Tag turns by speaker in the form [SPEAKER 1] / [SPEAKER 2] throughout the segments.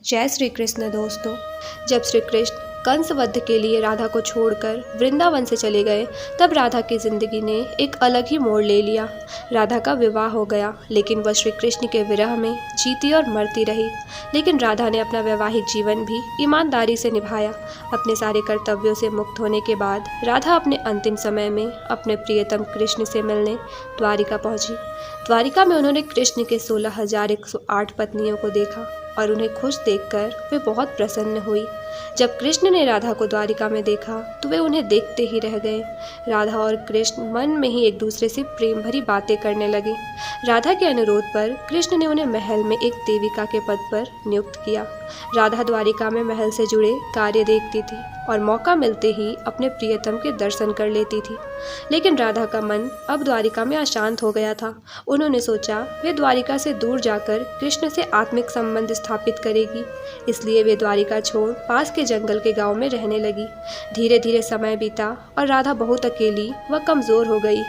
[SPEAKER 1] जय श्री कृष्ण दोस्तों। जब श्री कृष्ण कंस वध के लिए राधा को छोड़कर वृंदावन से चले गए, तब राधा की जिंदगी ने एक अलग ही मोड़ ले लिया। राधा का विवाह हो गया, लेकिन वह श्री कृष्ण के विरह में जीती और मरती रही। लेकिन राधा ने अपना वैवाहिक जीवन भी ईमानदारी से निभाया। अपने सारे कर्तव्यों से मुक्त होने के बाद राधा अपने अंतिम समय में अपने प्रियतम कृष्ण से मिलने द्वारिका पहुंची। द्वारिका में उन्होंने कृष्ण के 16,108 पत्नियों को देखा और उन्हें खुश देखकर वे बहुत प्रसन्न हुई। जब कृष्ण ने राधा को द्वारिका में देखा तो वे उन्हें देखते ही रह गए। राधा और कृष्ण मन में ही एक दूसरे से प्रेम भरी बातें करने लगे। राधा के अनुरोध पर कृष्ण ने उन्हें महल में एक देविका के पद पर नियुक्त किया। राधा द्वारिका में महल से जुड़े कार्य देखती थी और मौका मिलते ही अपने प्रियतम के दर्शन कर लेती थी। लेकिन राधा का मन अब द्वारिका में अशांत हो गया था। उन्होंने सोचा वे द्वारिका से दूर जाकर कृष्ण से आत्मिक संबंध स्थापित करेगी, इसलिए वे द्वारिका छोड़ पास के जंगल के गांव में रहने लगी। धीरे धीरे समय बीता और राधा बहुत अकेली व कमजोर हो गई।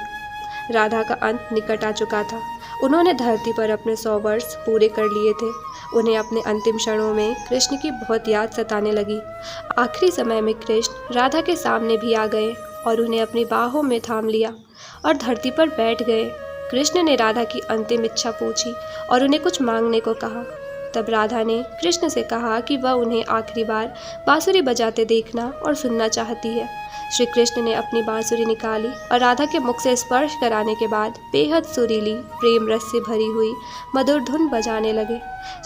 [SPEAKER 1] राधा का अंत निकट आ चुका था। उन्होंने धरती पर अपने 100 वर्ष पूरे कर लिए थे। उन्हें अपने अंतिम क्षणों में कृष्ण की बहुत याद सताने लगी। आखिरी समय में कृष्ण राधा के सामने भी आ गए और उन्हें अपनी बाहों में थाम लिया और धरती पर बैठ गए। कृष्ण ने राधा की अंतिम इच्छा पूछी और उन्हें कुछ मांगने को कहा। तब राधा ने कृष्ण से कहा कि वह उन्हें आखिरी बार बांसुरी बजाते देखना और सुनना चाहती है। श्री कृष्ण ने अपनी बांसुरी निकाली और राधा के मुख से स्पर्श कराने के बाद बेहद सुरीली प्रेम रस से भरी हुई मधुर धुन बजाने लगे।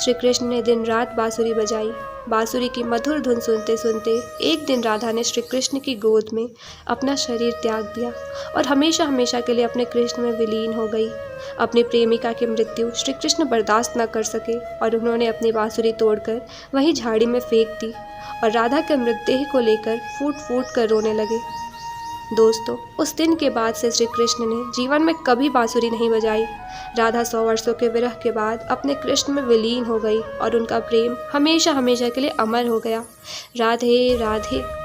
[SPEAKER 1] श्री कृष्ण ने दिन रात बांसुरी बजाई। बांसुरी की मधुर धुन सुनते सुनते एक दिन राधा ने श्री कृष्ण की गोद में अपना शरीर त्याग दिया और हमेशा हमेशा के लिए अपने कृष्ण में विलीन हो गई। अपनी प्रेमिका की मृत्यु श्री कृष्ण बर्दाश्त न कर सके और उन्होंने अपनी बांसुरी तोड़कर वहीं झाड़ी में फेंक दी और राधा के मृतदेह को लेकर फूट फूट कर रोने लगे। दोस्तों, उस दिन के बाद से श्री कृष्ण ने जीवन में कभी बांसुरी नहीं बजाई। राधा 100 वर्षों के विरह के बाद अपने कृष्ण में विलीन हो गई और उनका प्रेम हमेशा हमेशा के लिए अमर हो गया। राधे राधे।